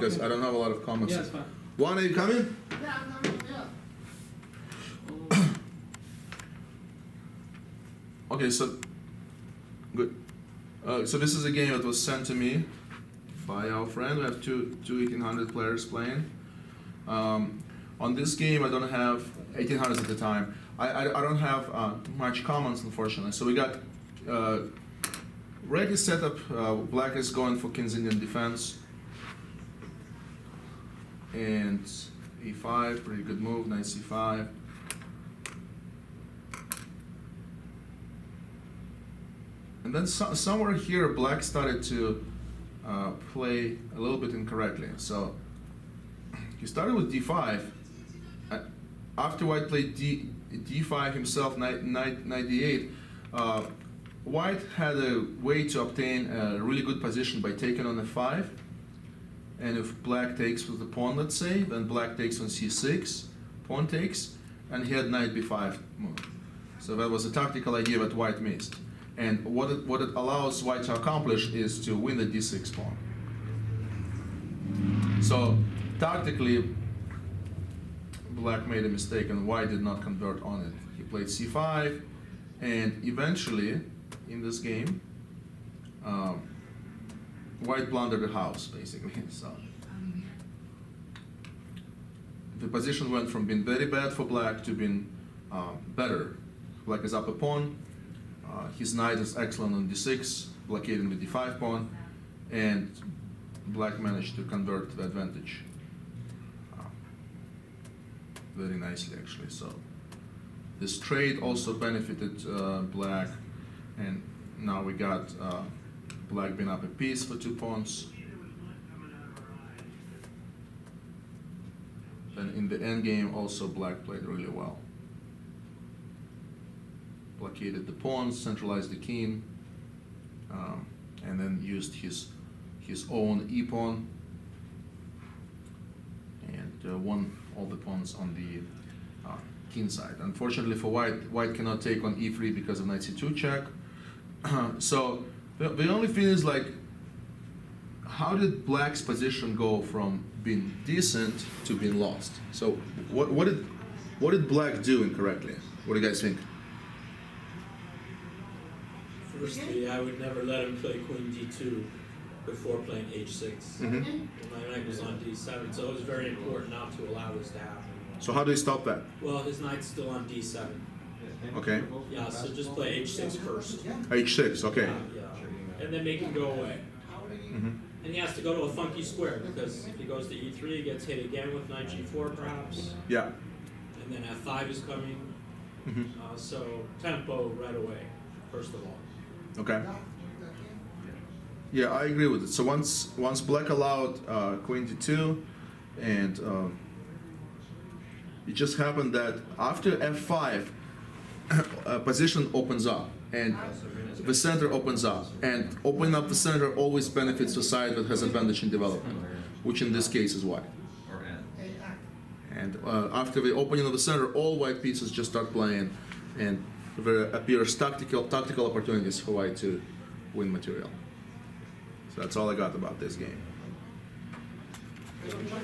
because Okay. I don't have a lot of comments. Yeah, it's fine. Juan, are you coming? Yeah, I'm coming, yeah. Okay, so good. So this is a game that was sent to me by our friend. We have two 1800 players playing. On this game, I don't have 1800s at the time. I don't have much comments, unfortunately. So we got ready setup. Black is going for King's Indian defense. And e5, pretty good move, knight c5. And then somewhere here, Black started to play a little bit incorrectly. So he started with d5. After White played d5 himself, knight d8, White had a way to obtain a really good position by taking on f5. And if Black takes with the pawn, let's say, then Black takes on c6, pawn takes, and he had knight b5 move. So that was a tactical idea that White missed. And what it allows White to accomplish is to win the d6 pawn. So tactically, Black made a mistake and White did not convert on it. He played c5, and eventually, in this game, White blundered the house, basically. So the position went from being very bad for Black to being better. Black is up a pawn. His knight is excellent on d6, blockading the d5 pawn, and Black managed to convert the advantage very nicely, actually. So this trade also benefited Black, and now we got Black being up a piece for 2 pawns. And in the endgame, also Black played really well. Blockaded the pawns, centralized the king, and then used his own e-pawn, and won all the pawns on the king side. Unfortunately for White, White cannot take on e3 because of knight c2 check. So the only thing is, like, how did Black's position go from being decent to being lost? So what did Black do incorrectly? What do you guys think? Firstly, I would never let him play queen d2 before playing h6. Mm-hmm. My knight was on d7, so it was very important not to allow this to happen. So how do you stop that? Well, his knight's still on d7. Okay. Yeah, so just play h6 first. h6, okay. Yeah. And then make him go away. Mm-hmm. And he has to go to a funky square, because if he goes to e3, he gets hit again with knight g4 perhaps. Yeah. And then f5 is coming. Mm-hmm. So tempo right away, first of all. Okay. Yeah, I agree with it. So once Black allowed queen d2, and it just happened that after f5, a position opens up, and the center opens up, and opening up the center always benefits the side that has advantage in development, which in this case is White. And after the opening of the center, all White pieces just start playing, and there appears tactical opportunities for White to win material. So that's all I got about this game.